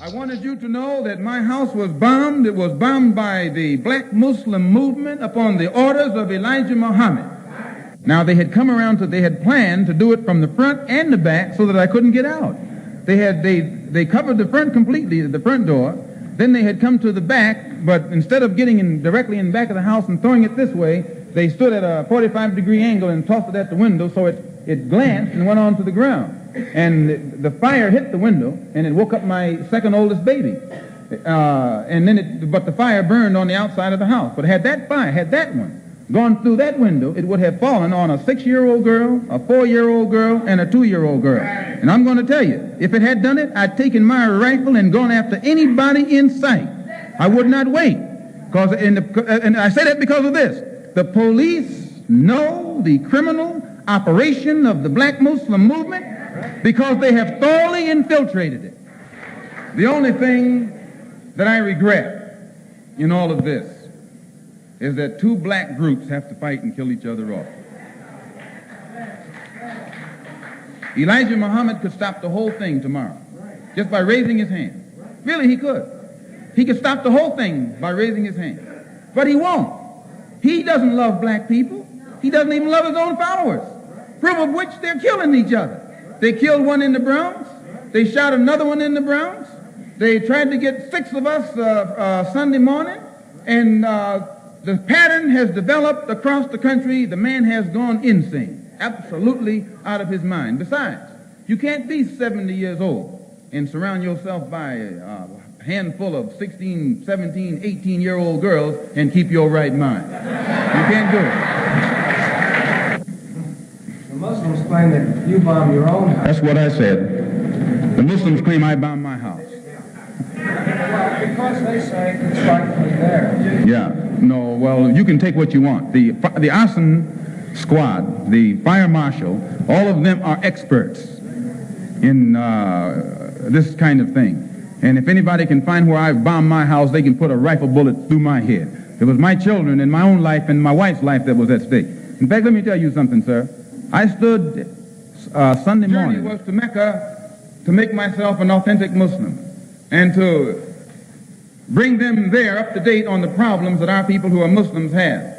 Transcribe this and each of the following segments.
I wanted you to know that my house was bombed. It was bombed by the black Muslim movement upon the orders of Elijah Muhammad. Now, they had planned to do it from the front and the back so that I couldn't get out. They covered the front completely, the front door. Then they had come to the back, but instead of getting directly in the back of the house and throwing it this way, they stood at a 45-degree angle and tossed it at the window so it glanced and went on to the ground. And the fire hit the window, and it woke up my second oldest baby. But the fire burned on the outside of the house. But had that one gone through that window, it would have fallen on a 6-year-old girl, a 4-year-old girl, and a 2-year-old girl. And I'm going to tell you, if it had done it, I'd taken my rifle and gone after anybody in sight. I would not wait. And I say that because of this. The police know the criminal operation of the black Muslim movement because they have thoroughly infiltrated it. The only thing that I regret in all of this is that two black groups have to fight and kill each other off. Elijah Muhammad could stop the whole thing tomorrow just by raising his hand. Really, he could. He could stop the whole thing by raising his hand. But he won't. He doesn't love black people. He doesn't even love his own followers. Proof of which they're killing each other. They killed one in the Bronx. They shot another one in the Bronx. They tried to get 6 of us Sunday morning. And the pattern has developed across the country. The man has gone insane, absolutely out of his mind. Besides, you can't be 70 years old and surround yourself by a handful of 16, 17, 18-year-old girls and keep your right mind. You can't do it. The Muslims claim that you bombed your own house. That's what I said. The Muslims claim I bombed my house. Well, because they say it's rightfully there. Yeah. No, well, you can take what you want. The arson squad, the fire marshal, all of them are experts in this kind of thing. And if anybody can find where I've bombed my house, they can put a rifle bullet through my head. It was my children and my own life and my wife's life that was at stake. In fact, let me tell you something, sir. I stood Sunday morning. The journey was to Mecca to make myself an authentic Muslim and to bring them there up to date on the problems that our people who are Muslims have.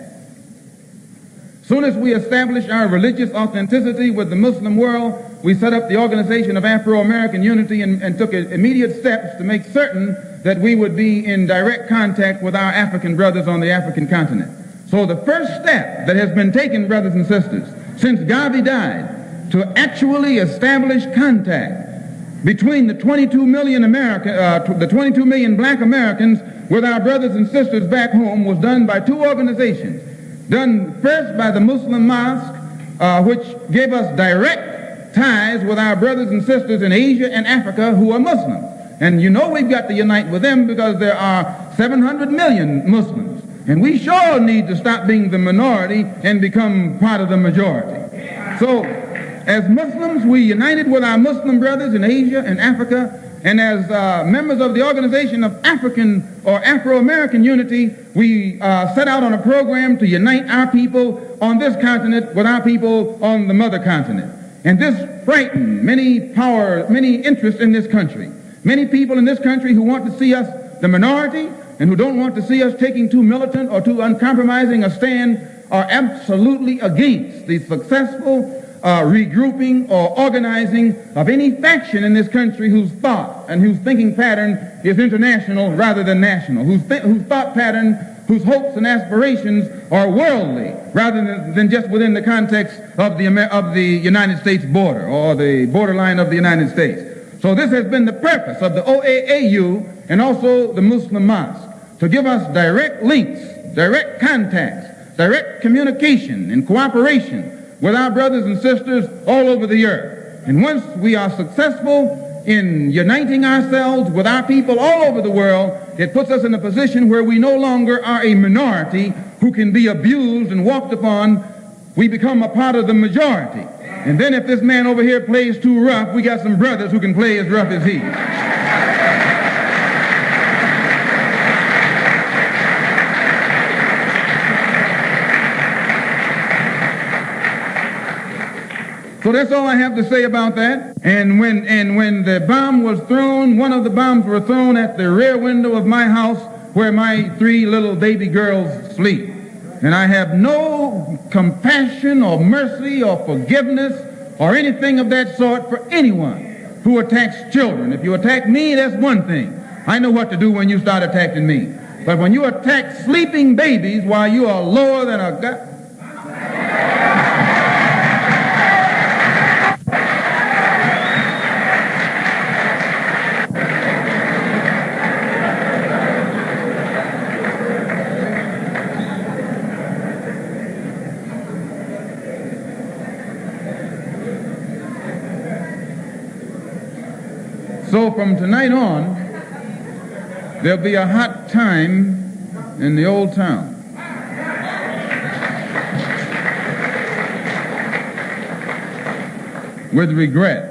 Soon as we establish our religious authenticity with the Muslim world, we set up the Organization of Afro-American Unity and took immediate steps to make certain that we would be in direct contact with our African brothers on the African continent. So the first step that has been taken, brothers and sisters, since Garvey died, to actually establish contact between the 22 million black Americans with our brothers and sisters back home was done by 2 organizations. Done first by the Muslim Mosque, which gave us direct ties with our brothers and sisters in Asia and Africa who are Muslim. And you know we've got to unite with them because there are 700 million Muslims. And we sure need to stop being the minority and become part of the majority. So, as Muslims, we united with our Muslim brothers in Asia and Africa, and as members of the Organization of African or Afro-American Unity, we set out on a program to unite our people on this continent with our people on the mother continent. And this frightened many interests in this country. Many people in this country who want to see us the minority and who don't want to see us taking too militant or too uncompromising a stand are absolutely against the successful regrouping or organizing of any faction in this country whose thought and whose thinking pattern is international rather than national, whose thought pattern, whose hopes and aspirations are worldly rather than just within the context of the United States border or the borderline of the United States. So this has been the purpose of the OAAU and also the Muslim Mosque, to give us direct links, direct contacts, direct communication and cooperation with our brothers and sisters all over the earth. And once we are successful in uniting ourselves with our people all over the world, it puts us in a position where we no longer are a minority who can be abused and walked upon. We become a part of the majority. And then if this man over here plays too rough, we got some brothers who can play as rough as he. So that's all I have to say about that. And when the bomb was thrown, one of the bombs were thrown at the rear window of my house where my 3 little baby girls sleep. And I have no compassion or mercy or forgiveness or anything of that sort for anyone who attacks children. If you attack me, that's one thing. I know what to do when you start attacking me. But when you attack sleeping babies while you are lower than a god... So from tonight on, there'll be a hot time in the old town. With regret,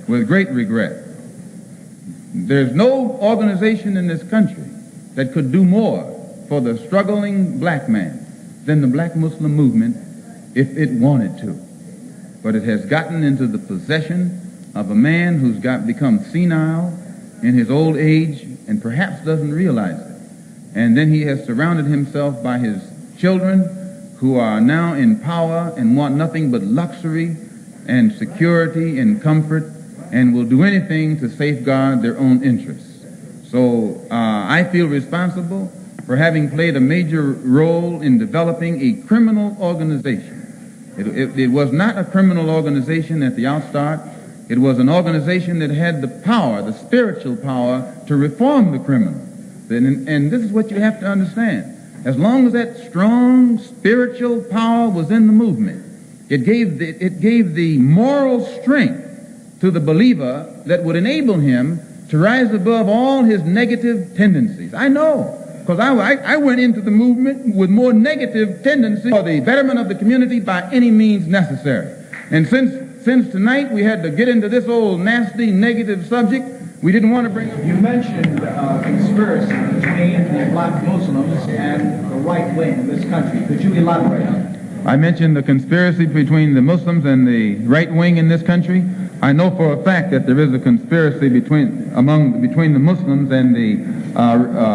with great regret. There's no organization in this country that could do more for the struggling black man than the Black Muslim movement if it wanted to. But it has gotten into the possession of a man who's become senile in his old age and perhaps doesn't realize it. And then he has surrounded himself by his children who are now in power and want nothing but luxury and security and comfort and will do anything to safeguard their own interests. So I feel responsible for having played a major role in developing a criminal organization. It was not a criminal organization at the outstart. It was an organization that had the power, the spiritual power, to reform the criminal. And this is what you have to understand. As long as that strong spiritual power was in the movement, it gave the moral strength to the believer that would enable him to rise above all his negative tendencies. I know, because I went into the movement with more negative tendencies for the betterment of the community by any means necessary. And since tonight we had to get into this old nasty negative subject, we didn't want to bring up... You mentioned conspiracy between the black Muslims and the right wing of this country. Could you elaborate on it? I mentioned the conspiracy between the Muslims and the right wing in this country. I know for a fact that there is a conspiracy between the Muslims and the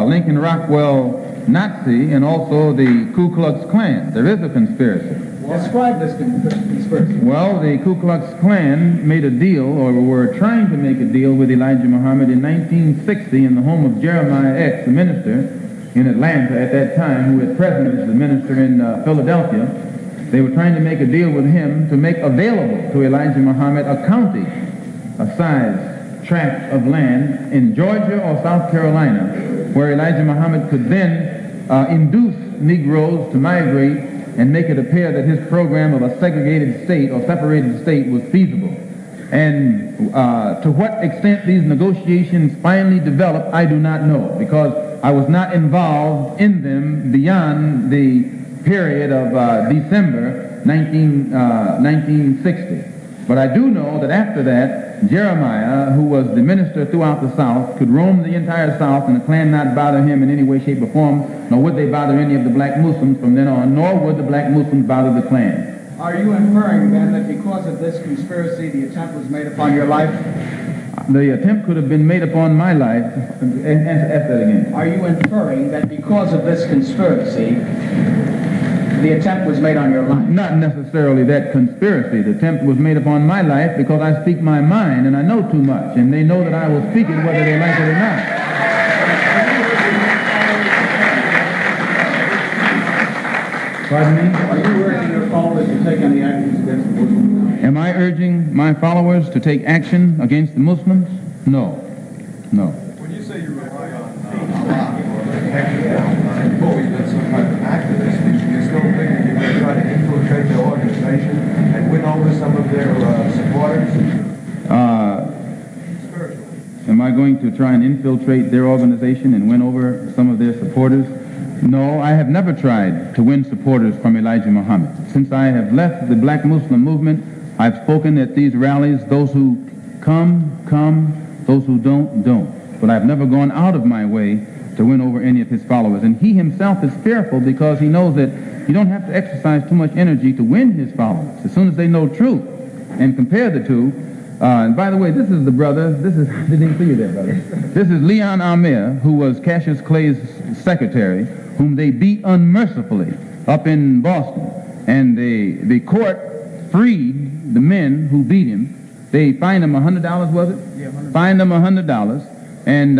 Lincoln Rockwell Nazi and also the Ku Klux Klan. There is a conspiracy. Describe this conspiracy. Well, the Ku Klux Klan made a deal, or were trying to make a deal with Elijah Muhammad in 1960 in the home of Jeremiah X, the minister in Atlanta at that time, who at present is the minister in Philadelphia. They were trying to make a deal with him to make available to Elijah Muhammad a county, a size tract of land in Georgia or South Carolina, where Elijah Muhammad could then induce Negroes to migrate and make it appear that his program of a segregated state or separated state was feasible. And to what extent these negotiations finally developed, I do not know, because I was not involved in them beyond the period of December 1960. But I do know that after that, Jeremiah, who was the minister throughout the South, could roam the entire South and the Klan not bother him in any way, shape, or form, nor would they bother any of the black Muslims from then on, nor would the black Muslims bother the Klan. Are you inferring, then, that because of this conspiracy, the attempt was made upon your life? The attempt could have been made upon my life. Ask that again. Are you inferring that because of this conspiracy, the attempt was made on your life? Not necessarily that conspiracy. The attempt was made upon my life because I speak my mind and I know too much, and they know that I will speak it whether they like it or not. Pardon me? Are you urging your followers to take any actions against the Muslims? Am I urging my followers to take action against the Muslims? No. No. When you say you rely on Allah or you've always been some kind of activist, do you still think that you're going to try to infiltrate their organization and win over some of their supporters? Am I going to try and infiltrate their organization and win over some of their supporters? No, I have never tried to win supporters from Elijah Muhammad. Since I have left the black Muslim movement, I've spoken at these rallies. Those who come, come. Those who don't, don't. But I've never gone out of my way to win over any of his followers. And he himself is fearful because he knows that you don't have to exercise too much energy to win his followers. As soon as they know truth and compare the two, And by the way, this is the brother. I didn't even see you there, brother. This is Leon Amir, who was Cassius Clay's secretary, whom they beat unmercifully up in Boston. And the court freed the men who beat him. They fined him $100, was it? Yeah, $100. Fined him $100. And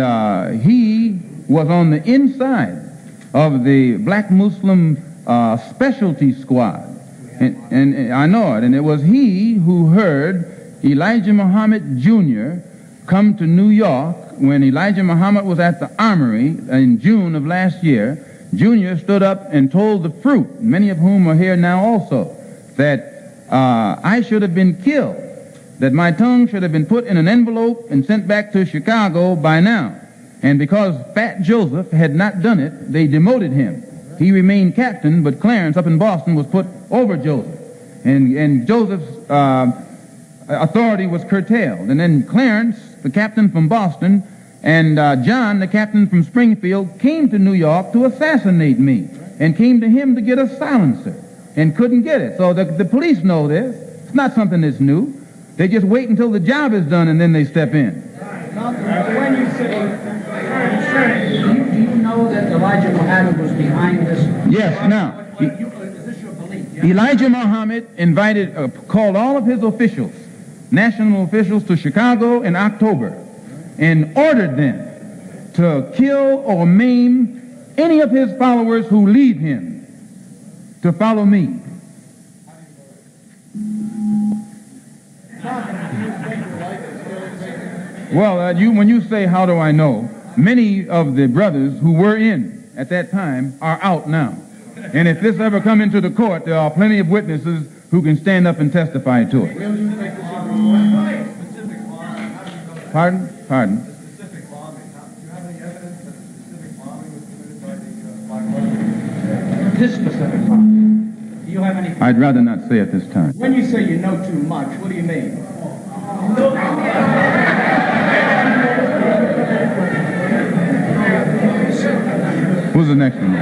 he was on the inside of the black Muslim specialty squad. And I know it. And it was he who heard Elijah Muhammad Jr. come to New York when Elijah Muhammad was at the Armory in June of last year. Jr. stood up and told the fruit, many of whom are here now also, that I should have been killed, that my tongue should have been put in an envelope and sent back to Chicago by now. And because Fat Joseph had not done it, they demoted him. He remained captain, but Clarence up in Boston was put over Joseph. And Joseph's authority was curtailed. And then Clarence, the captain from Boston, and John, the captain from Springfield, came to New York to assassinate me and came to him to get a silencer and couldn't get it. So the police know this. It's not something that's new. They just wait until the job is done and then they step in. When you say, do you know that Elijah Muhammad was behind this? Yes, now, Is this your belief? Yeah? Elijah Muhammad called all of his officials, national officials, to Chicago in October and ordered them to kill or maim any of his followers who leave him to follow me. Well, when you say, how do I know, many of the brothers who were in at that time are out now. And if this ever come into the court, there are plenty of witnesses who can stand up and testify to it. Pardon? Pardon? Specific bombing. Do you have any evidence that the specific bombing was committed by the Black Muslims? This specific one. Do you have any? I'd rather not say at this time. When you say you know too much, what do you mean? Who's the next one?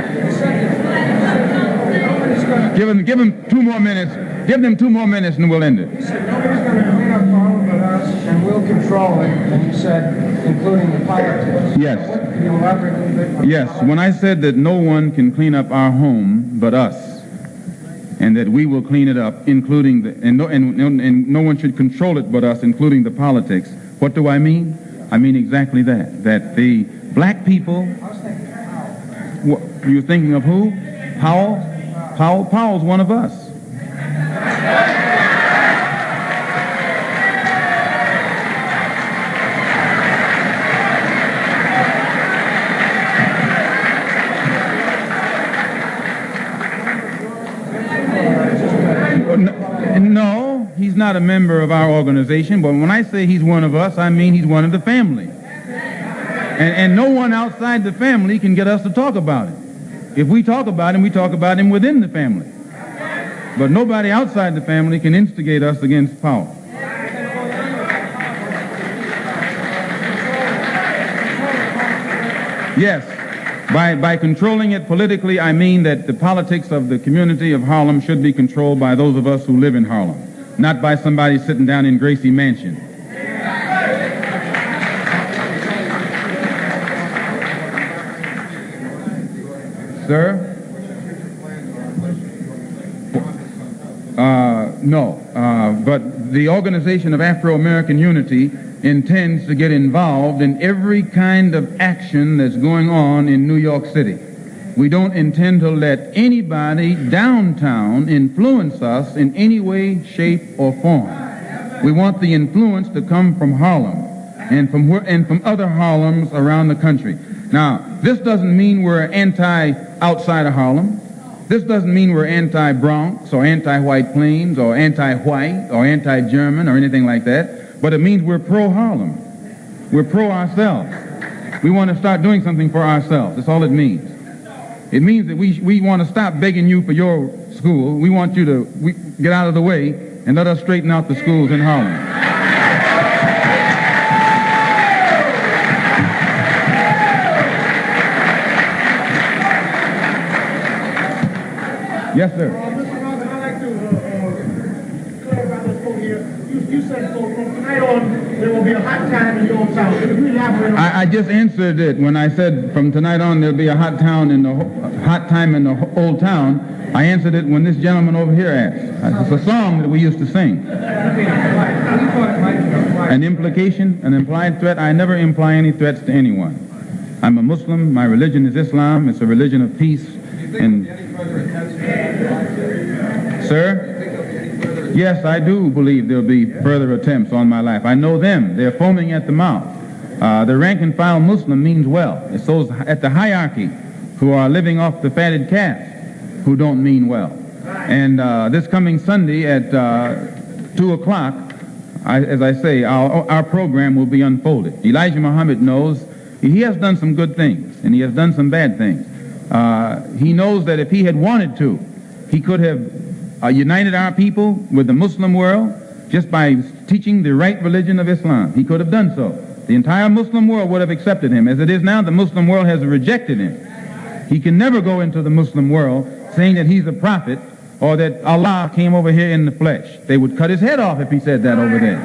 Give him 2 more minutes. Give them 2 more minutes and we'll end it. He said nobody's going to clean up Harlem but us, and we'll control it. And you said, including the politics. Yes. Can you elaborate a little bit? Yes, when I said that no one can clean up our home but us, and that we will clean it up, including and no one should control it but us, including the politics, what do I mean? I mean exactly that. That the black people. I was thinking Powell. You're thinking of who? Powell? Powell's one of us. No, he's not a member of our organization, but when I say he's one of us, I mean he's one of the family. And no one outside the family can get us to talk about it. If we talk about him, we talk about him within the family. But nobody outside the family can instigate us against Powell. Yes, by controlling it politically, I mean that the politics of the community of Harlem should be controlled by those of us who live in Harlem, not by somebody sitting down in Gracie Mansion. Sir? No, but the Organization of Afro-American Unity intends to get involved in every kind of action that's going on in New York City. We don't intend to let anybody downtown influence us in any way, shape, or form. We want the influence to come from Harlem and from other Harlems around the country. Now, this doesn't mean we're anti-outside of Harlem. This doesn't mean we're anti-Bronx or anti-White Plains or anti-white or anti-German or anything like that, but it means we're pro-Harlem. We're pro-ourselves. We want to start doing something for ourselves. That's all it means. It means that we want to stop begging you for your school. We want you to get out of the way and let us straighten out the schools in Harlem. Yes, sir. Mr. Robin, I'd like to clarify this quote here. You said, from tonight on, be a hot time in the old town. Could you elaborate on that? I just answered it when I said from tonight on there'll be a hot time in the old town. I answered it when this gentleman over here asked. It's a song that we used to sing. An implication, an implied threat. I never imply any threats to anyone. I'm a Muslim. My religion is Islam. It's a religion of peace. And sir? Yes, I do believe there'll be further attempts on my life. I know them. They're foaming at the mouth. The rank and file Muslim means well. It's those at the hierarchy who are living off the fatted calf who don't mean well. And this coming Sunday at 2 o'clock, as I say, our program will be unfolded. Elijah Muhammad knows he has done some good things and he has done some bad things. He knows that if he had wanted to, he could have united our people with the Muslim world just by teaching the right religion of Islam. He could have done so. The entire Muslim world would have accepted him. As it is now, the Muslim world has rejected him. He can never go into the Muslim world saying that he's a prophet or that Allah came over here in the flesh. They would cut his head off if he said that over there.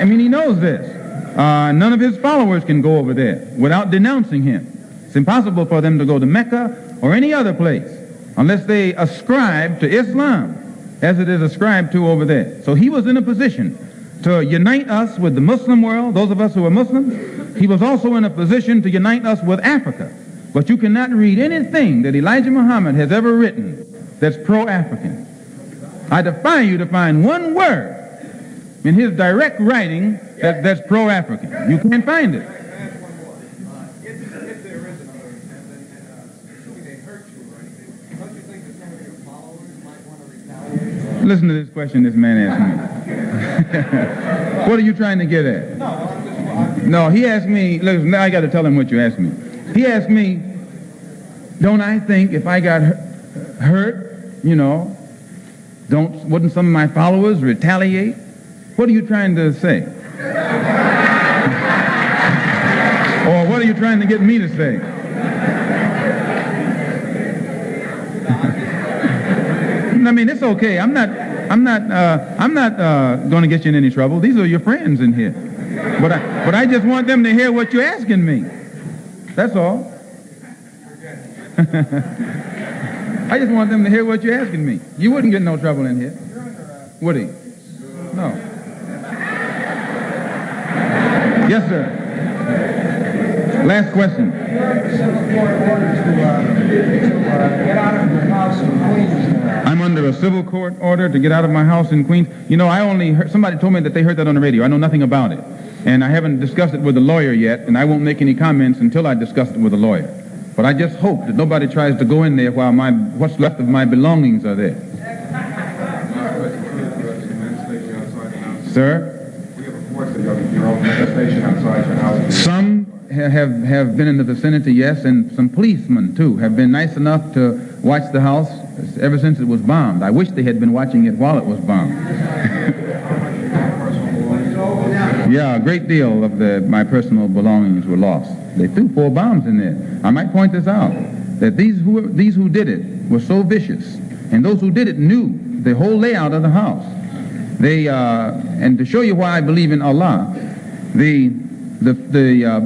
I mean, he knows this. None of his followers can go over there without denouncing him. It's impossible for them to go to Mecca or any other place unless they ascribe to Islam as it is ascribed to over there. So he was in a position to unite us with the Muslim world, those of us who are Muslims. He was also in a position to unite us with Africa. But you cannot read anything that Elijah Muhammad has ever written that's pro-African. I defy you to find one word in his direct writing that's pro-African. You can't find it. Listen to this question this man asked me. What are you trying to get at? No, he asked me, look, now I got to tell him what you asked me. He asked me, don't I think if I got hurt, wouldn't some of my followers retaliate? What are you trying to say? Or what are you trying to get me to say? I mean, it's okay. I'm not going to get you in any trouble. These are your friends in here. But I just want them to hear what you're asking me. That's all. I just want them to hear what you're asking me. You wouldn't get no trouble in here, would he? No. Yes, sir. Last question. I'm under a civil court order to get out of my house in Queens. I only heard, somebody told me that they heard that on the radio. I know nothing about it. And I haven't discussed it with a lawyer yet, and I won't make any comments until I discuss it with a lawyer. But I just hope that nobody tries to go in there while what's left of my belongings are there. Sir? We have a force of your own manifestation outside your house. Some have been in the vicinity, yes, and some policemen, too, have been nice enough to watch the house ever since it was bombed. I wish they had been watching it while it was bombed. Yeah, a great deal of my personal belongings were lost. They threw 4 bombs in there. I might point this out, that these who did it were so vicious, and those who did it knew the whole layout of the house. And to show you why I believe in Allah, the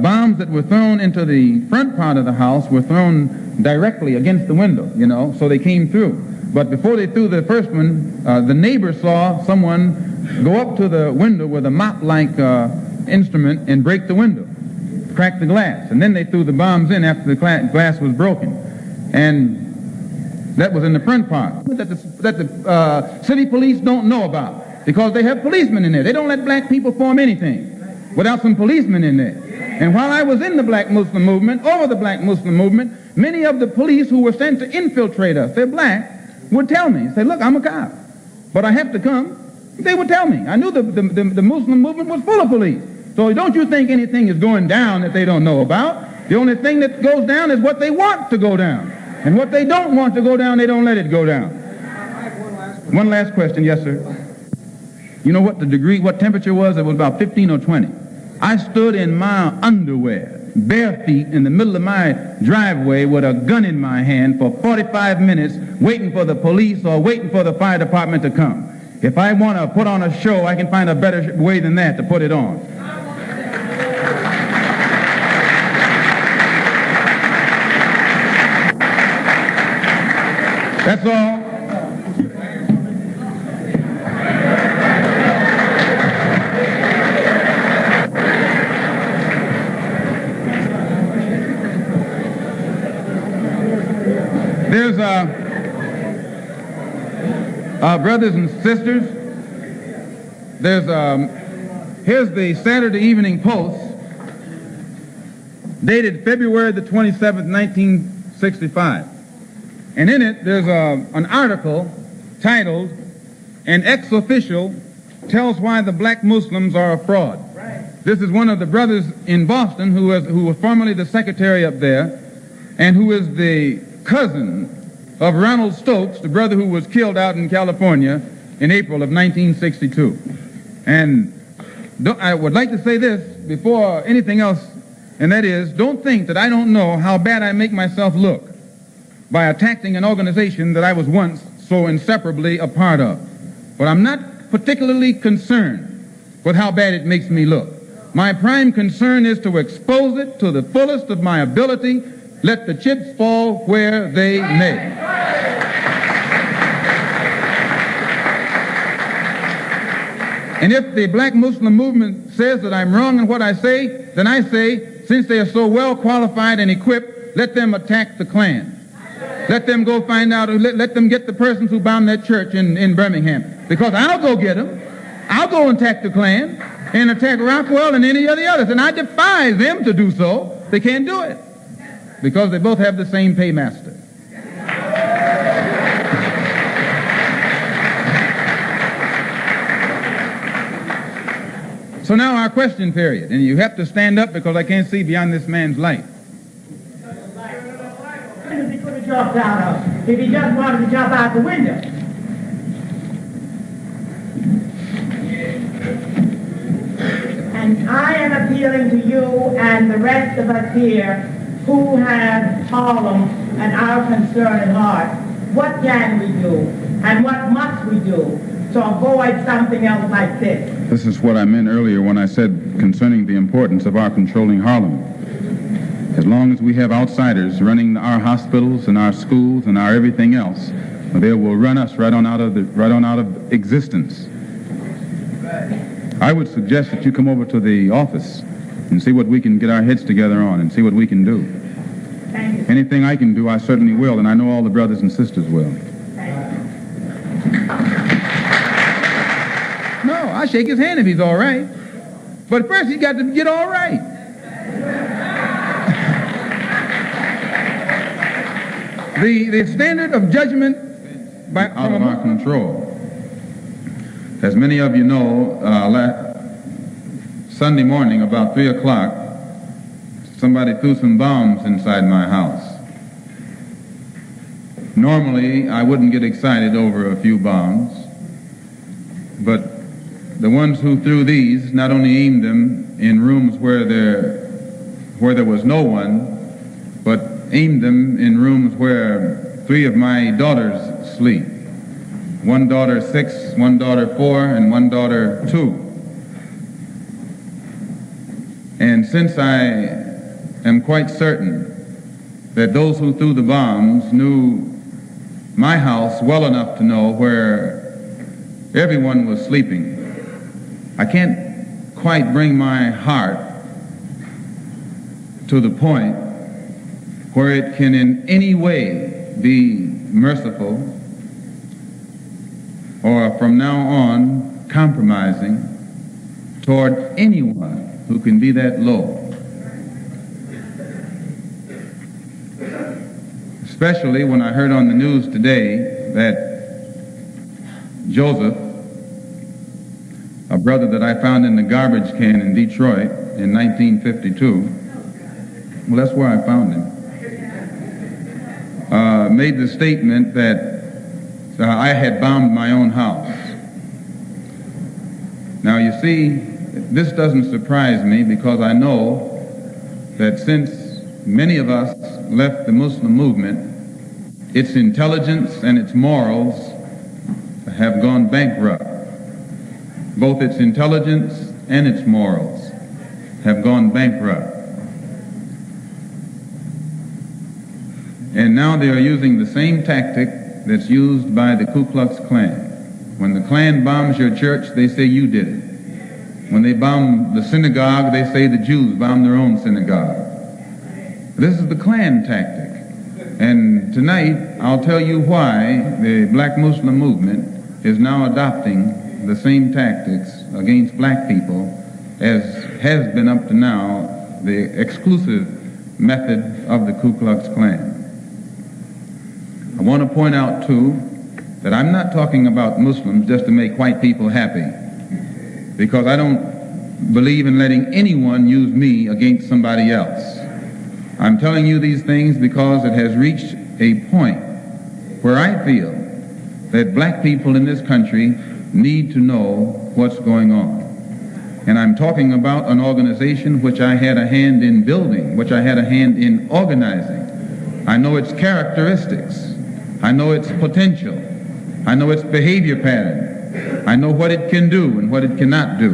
bombs that were thrown into the front part of the house were thrown directly against the window, so they came through. But before they threw the first one, the neighbor saw someone go up to the window with a mop-like instrument and break the window, crack the glass. And then they threw the bombs in after the glass was broken. And that was in the front part. That the city police don't know about, because they have policemen in there. They don't let black people form anything without some policemen in there. And while I was in the Black Muslim movement, many of the police who were sent to infiltrate us, they're black, would tell me, say, look, I'm a cop, but I have to come. They would tell me. I knew the Muslim movement was full of police. So don't you think anything is going down that they don't know about. The only thing that goes down is what they want to go down. And what they don't want to go down, they don't let it go down. One last question. Yes, sir. You know what what temperature was? It was about 15 or 20. I stood in my underwear, bare feet, in the middle of my driveway with a gun in my hand for 45 minutes waiting for the police or waiting for the fire department to come. If I want to put on a show, I can find a better way than that to put it on. That's all. There's brothers and sisters. Here's the Saturday Evening Post, dated February the 27th, 1965. And in it, there's an article titled, "An Ex-Official Tells Why the Black Muslims Are a Fraud." Right. This is one of the brothers in Boston who was formerly the secretary up there, and who is the cousin of Ronald Stokes, the brother who was killed out in California in April of 1962. And I would like to say this before anything else, and that is, don't think that I don't know how bad I make myself look by attacking an organization that I was once so inseparably a part of. But I'm not particularly concerned with how bad it makes me look. My prime concern is to expose it to the fullest of my ability. Let the chips fall where they may. And if the black Muslim movement says that I'm wrong in what I say, then I say, since they are so well qualified and equipped, let them attack the Klan. Let them go find out, let them get the persons who bombed that church in Birmingham. Because I'll go get them. I'll go and attack the Klan and attack Rockwell and any of the others. And I defy them to do so. They can't do it. Because they both have the same paymaster. So now our question period. And you have to stand up because I can't see beyond this man's light. He could have dropped out of if he just wanted to jump out the window. And I am appealing to you and the rest of us here who have Harlem and our concern at heart. What can we do? And what must we do to avoid something else like this? This is what I meant earlier when I said concerning the importance of our controlling Harlem. As long as we have outsiders running our hospitals and our schools and our everything else, they will run us right on out of existence. I would suggest that you come over to the office and see what we can get our heads together on and see what we can do. Thank you. Anything I can do, I certainly will, and I know all the brothers and sisters will. No, I shake his hand if he's all right. But first he's got to get all right. The standard of judgment out of our control. As many of you know, Sunday morning about 3 o'clock, somebody threw some bombs inside my house. Normally, I wouldn't get excited over a few bombs, but the ones who threw these not only aimed them in rooms where there was no one, but aimed them in rooms where 3 of my daughters sleep. One daughter 6, one daughter 4, and one daughter 2. And since I am quite certain that those who threw the bombs knew my house well enough to know where everyone was sleeping, I can't quite bring my heart to the point where it can in any way be merciful or from now on compromising toward anyone who can be that low. Especially when I heard on the news today that Joseph, a brother that I found in the garbage can in Detroit in 1952, well, that's where I found him, made the statement that I had bombed my own house. Now, you see, this doesn't surprise me because I know that since many of us left the Muslim movement, its intelligence and its morals have gone bankrupt. Both its intelligence and its morals have gone bankrupt. And now they are using the same tactic that's used by the Ku Klux Klan. When the Klan bombs your church, they say you did it. When they bomb the synagogue, they say the Jews bombed their own synagogue. This is the Klan tactic. And tonight, I'll tell you why the black Muslim movement is now adopting the same tactics against black people as has been up to now the exclusive method of the Ku Klux Klan. I want to point out, too, that I'm not talking about Muslims just to make white people happy, because I don't believe in letting anyone use me against somebody else. I'm telling you these things because it has reached a point where I feel that black people in this country need to know what's going on. And I'm talking about an organization which I had a hand in building, which I had a hand in organizing. I know its characteristics. I know its potential. I know its behavior pattern. I know what it can do and what it cannot do.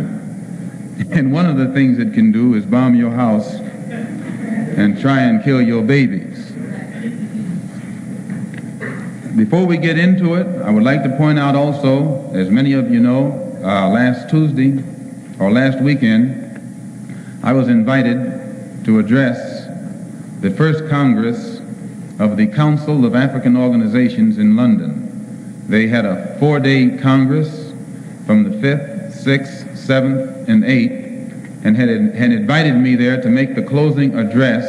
And one of the things it can do is bomb your house and try and kill your babies. Before we get into it, I would like to point out also, as many of you know, last Tuesday or last weekend, I was invited to address the first Congress of the Council of African Organizations in London. They had a 4-day Congress from the 5th, 6th, 7th, and 8th, and had invited me there to make the closing address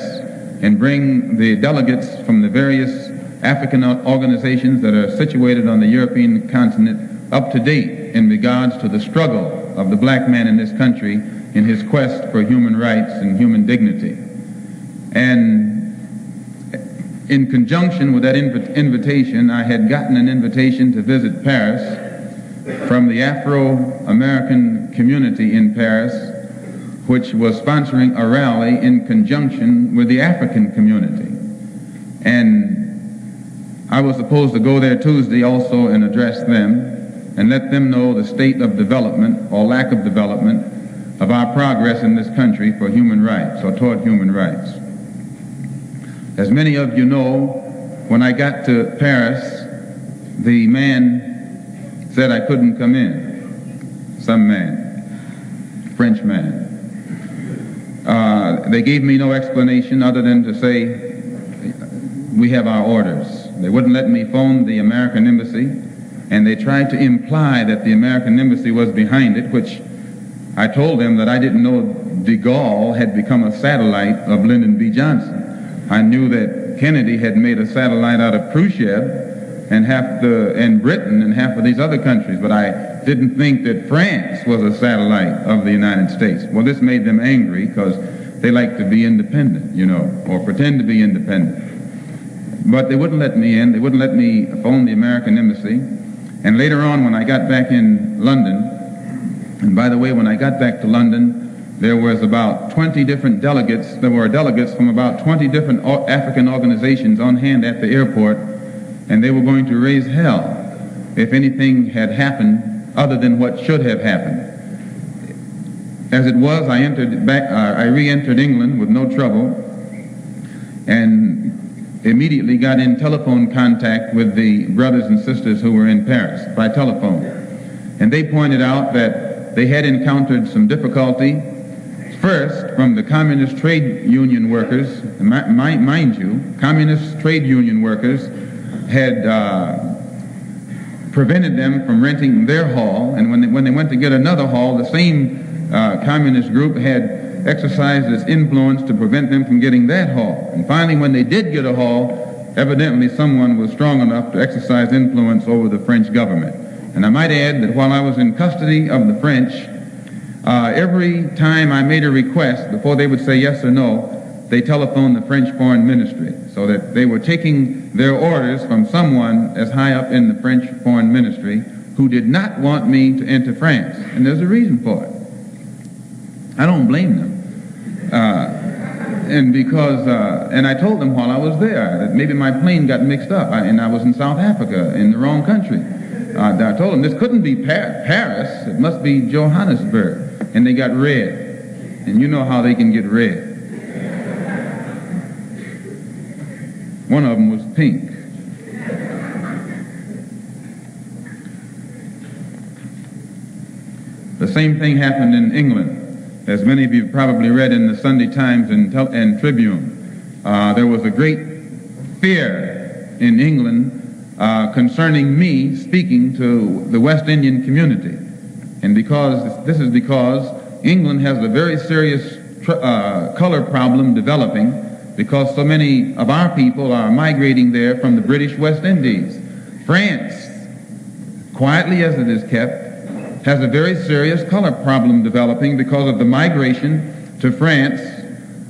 and bring the delegates from the various African organizations that are situated on the European continent up to date in regards to the struggle of the black man in this country in his quest for human rights and human dignity. And in conjunction with that invitation, I had gotten an invitation to visit Paris from the Afro-American community in Paris, which was sponsoring a rally in conjunction with the African community. And I was supposed to go there Tuesday also and address them and let them know the state of development or lack of development of our progress in this country for human rights or toward human rights. As many of you know, when I got to Paris, the man said I couldn't come in. Some man, French man. They gave me no explanation other than to say, we have our orders. They wouldn't let me phone the American embassy, and they tried to imply that the American embassy was behind it, which I told them that I didn't know de Gaulle had become a satellite of Lyndon B. Johnson. I knew that Kennedy had made a satellite out of Khrushchev and Britain and half of these other countries, but I didn't think that France was a satellite of the United States. Well, this made them angry because they like to be independent, you know, or pretend to be independent. But they wouldn't let me in. They wouldn't let me phone the American embassy. And later on, when I got back in London, and by the way, when I got back to London, there was about 20 different delegates. There were delegates from about 20 different African organizations on hand at the airport, and they were going to raise hell if anything had happened other than what should have happened. As it was, I re-entered England with no trouble, and immediately got in telephone contact with the brothers and sisters who were in Paris by telephone. And they pointed out that they had encountered some difficulty, first from the communist trade union workers. Mind you, communist trade union workers had prevented them from renting their hall, and when they went to get another hall, the same communist group had exercised its influence to prevent them from getting that hall. And finally, when they did get a hall, evidently someone was strong enough to exercise influence over the French government. And I might add that while I was in custody of the French, every time I made a request, before they would say yes or no, they telephoned the French Foreign Ministry, so that they were taking their orders from someone as high up in the French Foreign Ministry who did not want me to enter France. And there's a reason for it. I don't blame them. And I told them while I was there that maybe my plane got mixed up and I was in South Africa in the wrong country. I told them this couldn't be Paris, it must be Johannesburg. And they got red. And you know how they can get red. One of them was pink. The same thing happened in England. As many of you probably read in the Sunday Times and Tribune, there was a great fear in England concerning me speaking to the West Indian community. And this is because England has a very serious color problem developing, because so many of our people are migrating there from the British West Indies. France, quietly as it is kept, has a very serious color problem developing because of the migration to France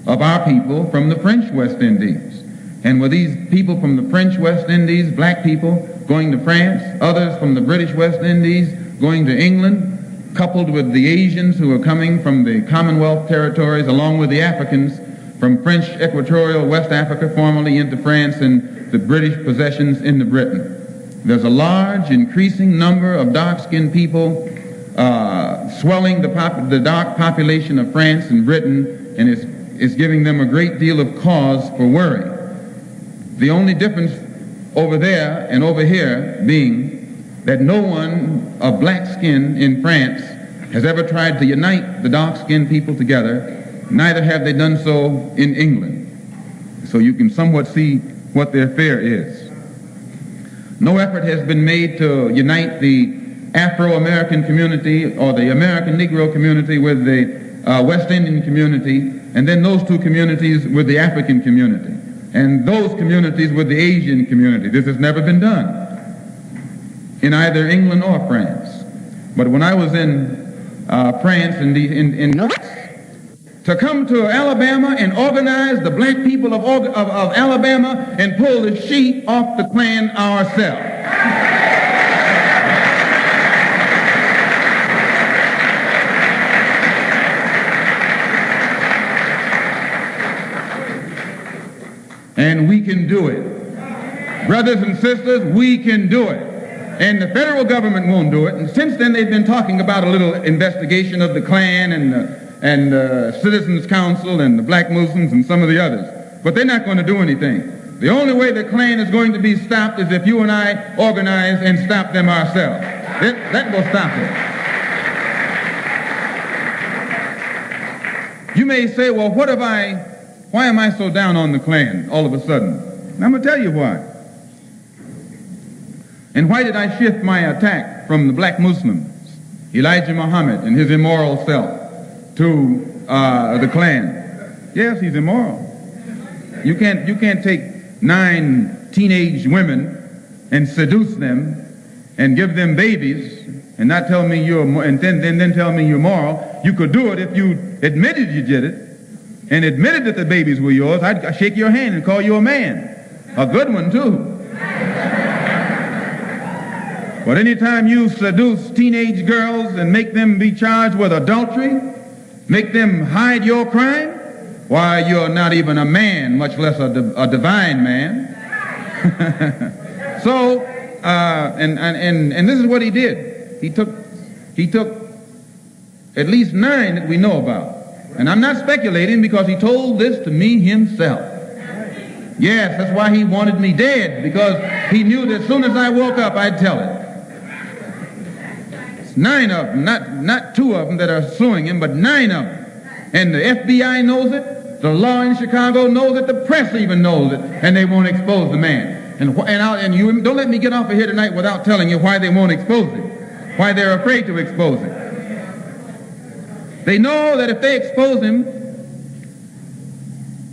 of our people from the French West Indies. And with these people from the French West Indies, black people, going to France, others from the British West Indies going to England, coupled with the Asians who are coming from the Commonwealth territories, along with the Africans from French Equatorial West Africa, formerly into France, and the British possessions into Britain. There's a large, increasing number of dark-skinned people swelling the dark population of France and Britain, and it's giving them a great deal of cause for worry. The only difference over there and over here being that no one of black skin in France has ever tried to unite the dark-skinned people together, neither have they done so in England. So you can somewhat see what their fear is. No effort has been made to unite the Afro-American community or the American Negro community with the West Indian community, and then those two communities with the African community, and those communities with the Asian community. This has never been done in either England or France. But when I was in France, to come to Alabama and organize the black people of Alabama and pull the sheet off the Klan ourselves. And we can do it. Brothers and sisters, we can do it. And the federal government won't do it. And since then, they've been talking about a little investigation of the Klan and the Citizens Council and the black Muslims and some of the others. But they're not going to do anything. The only way the Klan is going to be stopped is if you and I organize and stop them ourselves. That will stop it. You may say, well, why am I so down on the Klan all of a sudden? And I'm going to tell you why. And why did I shift my attack from the black Muslims, Elijah Muhammad and his immoral self, to the Klan? Yes, he's immoral. You can't take 9 teenage women and seduce them and give them babies and not tell me then tell me you're moral. You could do it if you admitted you did it and admitted that the babies were yours. I'd shake your hand and call you a man, a good one too. But anytime you seduce teenage girls and make them be charged with adultery, make them hide your crime, why, you're not even a man, much less a divine man. So, and this is what he did. He took at least 9 that we know about. And I'm not speculating, because he told this to me himself. Yes, that's why he wanted me dead, because he knew that as soon as I woke up, I'd tell it. 9 of them, not 2 of them that are suing him, but 9 of them. And the FBI knows it, the law in Chicago knows it, the press even knows it, and they won't expose the man. And you don't let me get off of here tonight without telling you why they won't expose it, why they're afraid to expose it. They know that if they expose him,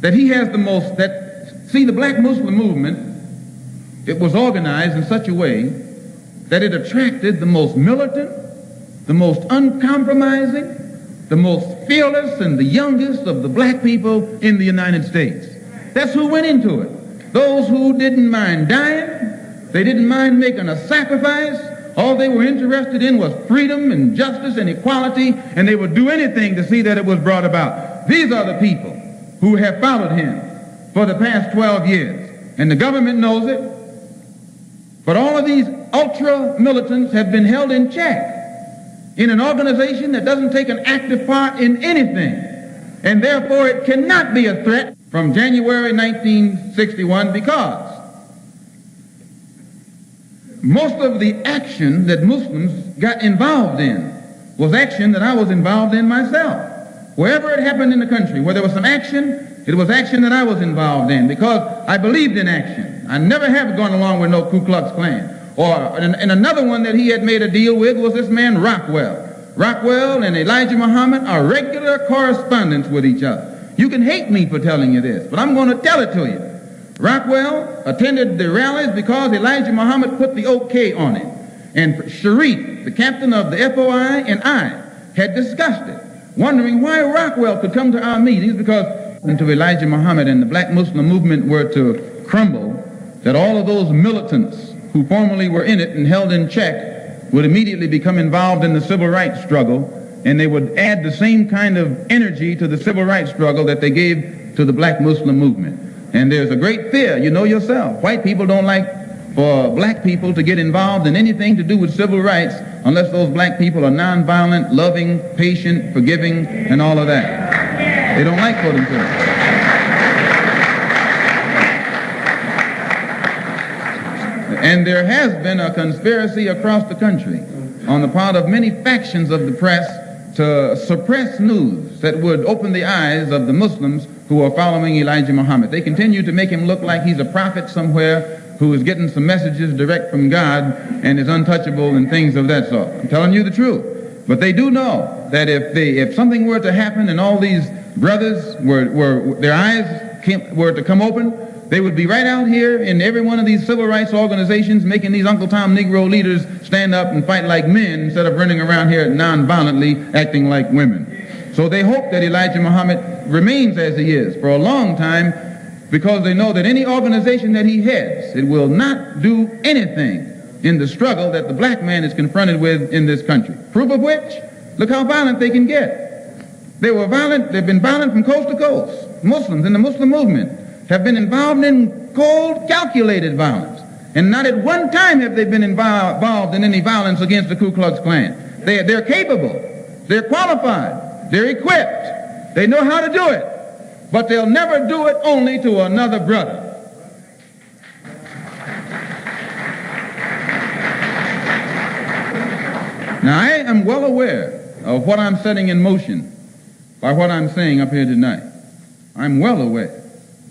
that he has the most, see, the black Muslim movement, it was organized in such a way that it attracted the most militant, the most uncompromising, the most fearless, and the youngest of the black people in the United States. That's who went into it. Those who didn't mind dying, they didn't mind making a sacrifice. All they were interested in was freedom and justice and equality, and they would do anything to see that it was brought about. These are the people who have followed him for the past 12 years, and the government knows it. But all of these ultra-militants have been held in check in an organization that doesn't take an active part in anything, and therefore it cannot be a threat from January 1961, because most of the action that Muslims got involved in was action that I was involved in myself. Wherever it happened in the country, where there was some action, it was action that I was involved in because I believed in action. I never have gone along with no Ku Klux Klan. And another one that he had made a deal with was this man Rockwell. Rockwell and Elijah Muhammad are regular correspondents with each other. You can hate me for telling you this, but I'm going to tell it to you. Rockwell attended the rallies because Elijah Muhammad put the OK on it. And Sharif, the captain of the FOI, and I had discussed it, wondering why Rockwell could come to our meetings, because until Elijah Muhammad and the black Muslim movement were to crumble, that all of those militants who formerly were in it and held in check would immediately become involved in the civil rights struggle, and they would add the same kind of energy to the civil rights struggle that they gave to the black Muslim movement. And there's a great fear, you know yourself. White people don't like for black people to get involved in anything to do with civil rights unless those black people are nonviolent, loving, patient, forgiving, and all of that. They don't like for them to. And there has been a conspiracy across the country on the part of many factions of the press to suppress news that would open the eyes of the Muslims who are following Elijah Muhammad. They continue to make him look like he's a prophet somewhere who is getting some messages direct from God and is untouchable and things of that sort. I'm telling you the truth. But they do know that if something were to happen and all these brothers their eyes were to come open, they would be right out here in every one of these civil rights organizations making these Uncle Tom Negro leaders stand up and fight like men instead of running around here non-violently acting like women. So they hope that Elijah Muhammad remains as he is for a long time, because they know that any organization that he heads, it will not do anything in the struggle that the black man is confronted with in this country. Proof of which, look how violent they can get. They were violent, they've been violent from coast to coast. Muslims in the Muslim movement have been involved in cold, calculated violence. And not at one time have they been involved in any violence against the Ku Klux Klan. They're capable, they're qualified, they're equipped, they know how to do it. But they'll never do it only to another brother. Now, I am well aware of what I'm setting in motion by what I'm saying up here tonight. I'm well aware.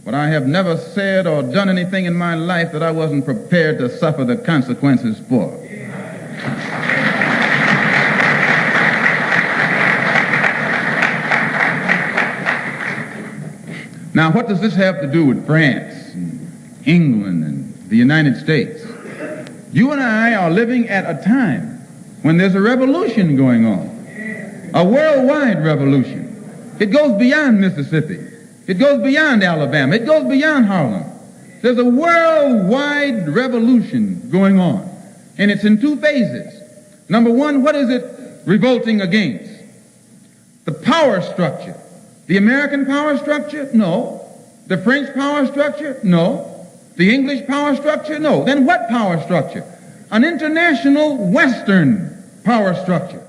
But I have never said or done anything in my life that I wasn't prepared to suffer the consequences for. Now, what does this have to do with France, and England, and the United States? You and I are living at a time when there's a revolution going on, a worldwide revolution. It goes beyond Mississippi. It goes beyond Alabama. It goes beyond Harlem. There's a worldwide revolution going on, and it's in two phases. Number one, what is it revolting against? The power structure. The American power structure? No. The French power structure? No. The English power structure? No. Then what power structure? An international Western power structure.